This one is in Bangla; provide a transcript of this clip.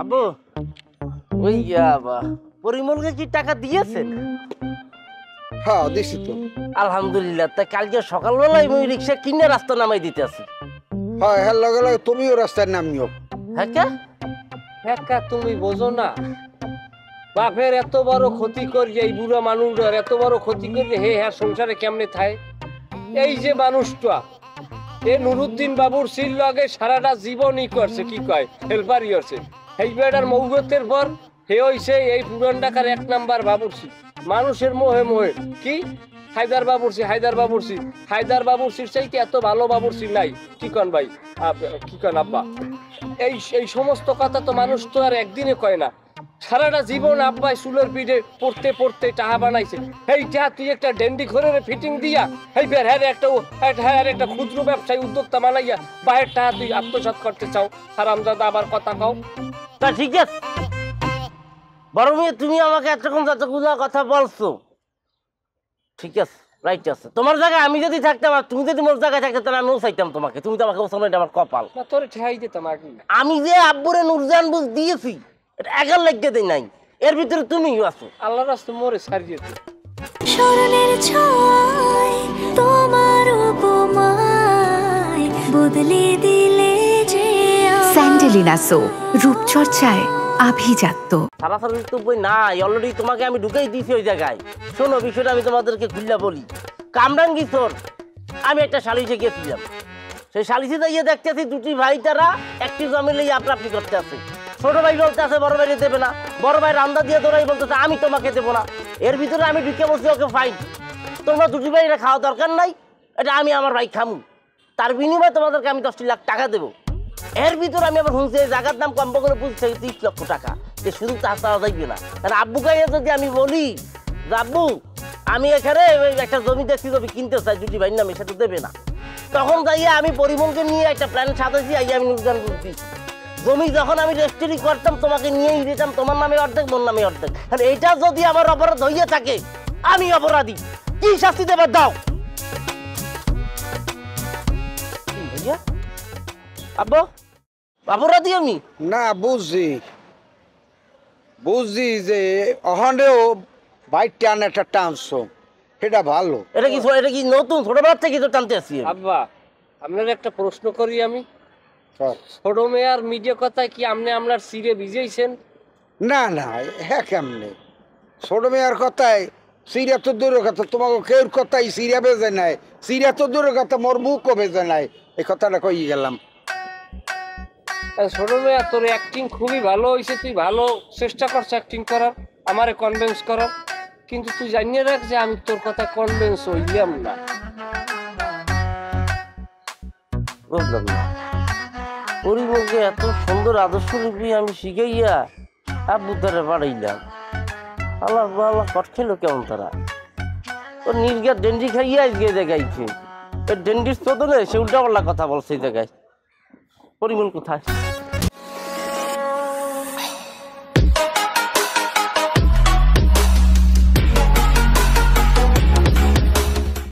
আব্বু ওই পরিমলকে কি টাকা দিয়েছেন? হ্যাঁ দিছি তো। আলহামদুলিল্লাহ। তা কালকে সকালবেলায় ওই রিক্সা কিনে রাস্তা নামাই দিতে আসি। হ্যাঁ হ্যাঁ লগে লগে তুমিও রাস্তায় নামিও। হ্যাঁ তুমি বোঝো না, বাপের এত বড় ক্ষতি করি, এই বুড়া মানুষটার এত বড় ক্ষতি করি, হ্যাঁ সংসারে কেমনে থাকে? এই যে মানুষটা এ নুরুদ্দিন বাবুর সিল লগে সারাটা জীবনই করছে, কি কয় হেল্পারই করছে। এই বেটার মৌগতের পর হে হইছে এই পুরান ঢাকার 1 নাম্বার বাবুরসি। মানুষের মোহে মোহে কি হায়দার বাবুরসির চাইতে এত ভালো বাবুরসি নাই। কি কন ভাই, কি কন আব্বা? এই সমস্ত কথা তো মানুষ তো আর একদিনে কয় না। সারাটা জীবন আব্বাই চুলের পিঠে পড়তে পড়তে টাহা বানাইছে। এই টাহা তুই একটা ডেন্ডি ঘরের ফিটিং দিয়া এই বের একটা ক্ষুদ্র ব্যবসায়ী উদ্যোক্তা বানাইয়া বাহের টাহা তুই আত্মসাৎ করতে চাও। হারামজাদা আবার কথা কও। তা ঠিক আছে বড় মেয়ে, তুমি আমাকে এতক্ষণ যতগুলো কথা বলছো ঠিক আছে, রাইট আছে। তোমার জায়গায় আমি যদি থাকতাম আর তুমি যদি মোর জায়গায় থাকতে তাহলে আমিও চাইতাম তোমাকে। তুমি তো আমাকে বলছো না, এটা আমার কপাল। তোর ঠেহাই দিতাম আগে। আমি যে আব্বুরে নুরজান বুঝ দিয়েছি এটা একার লাগিয়ে দেয় নাই, এর ভিতরে তুমিও আছো। আল্লাহ রাস্তা মোরে ছাড়িয়ে দিত। স্মরণের ছয় তোমার উপমায় বদলে দিলে যে স্যান্ডেলিনা সো রূপচর্চায় আভিজাত্য। সারাসারি তো বই নাই, অলরেডি তোমাকে আমি ঢুকেই দিয়েছি ওই জায়গায়। শোনো বিষয়টা আমি তোমাদেরকে খুললা বলি। কামরাঙ্গি তোর আমি একটা সালিশে গিয়েছিলাম। সেই সালিশে গিয়ে দেখতেছি দুটি ভাই তারা একটি জমি লিয়ে আপনি করতে আছে। ছোট ভাই বলতে আছে বড় ভাইরে দেবে না, বড় ভাই রান্দা দিয়ে দৌড়াই বলতেছে আমি তোমাকে দেবো না। এর ভিতরে আমি ঢুকে বলছি ওকে ফাইন, তোমরা দুটি ভাই এটা খাওয়া দরকার নাই, এটা আমি আমার ভাই খামু, তার বিনিময়ে তোমাদেরকে আমি 10 লাখ টাকা দেবো। এর ভিতরে আমি আবার শুনছি এই জায়গার দাম কম করে বুঝতে 30 লক্ষ টাকা। যে শুধু তা চাওয়া যাইবে না, কারণ আব্বু গাইয়ে যদি আমি বলি যে আব্বু আমি এখানে একটা জমি দেখছি, জমি কিনতে চাই, দুটি ভাই নামে, সেটা দেবে না। তখন যাইয়া আমি পরিবহনকে নিয়ে একটা প্ল্যান সাজাইছি, আইয়া আমি নুরজান বলছি জমি যখন আমি রেজিস্ট্রি করতাম তোমাকে নিয়েই দিতাম, তোমার নামে অর্ধেক মোর নামে অর্ধেক। আর এইটা যদি আমার অপরাধ হইয়া থাকে আমি অপরাধী, কি শাস্তি দেবার দাও? ভাইয়া আব্বু অপরাধী আমি না বুঝছি যে অহনেও বাইক টান একটা টানছো, সেটা ভালো। এটা কি নতুন ছোটবেলা থেকে তো টানতে আসছি আমি। আব্বা আপনার একটা প্রশ্ন করি আমি। কর। ছোট মেয়ার মিডিয়া কথায় কি আপনি আপনার সিরে ভিজেইছেন? না না হ্যাঁ কেমনে ছোট মেয়ের কথায় সিরিয়া তো দূরের কথা, তোমাকে কেউর কথাই সিরিয়া বেজে নাই, সিরিয়া তো দূরের কথা মোর মুখও বেজে নাই, এই কথাটা কই গেলাম। ছোট মেয়া তোর অ্যাক্টিং খুবই ভালো হয়েছে, তুই ভালো চেষ্টা করছ অ্যাক্টিং করার, আমারে কনভিন্স করার, কিন্তু তুই জানিয়ে রাখ যে আমি তোর কথা কনভিন্স হইলাম না। বুঝলাম না পরিবকে এত সুন্দর আদর্শ লিপি আমি শিখাইয়া আব্বু তারা বাড়াইলাম, আল্লাহ আল্লাহ কট খেলো কেমন তারা। ওর নির্গা ডেন্ডি খাইয়া গিয়ে দেখাইছে, ডেন্ডির চোদনে সে উল্টা পাল্লা কথা বলছে এই জায়গায়। পরিমল কোথায়?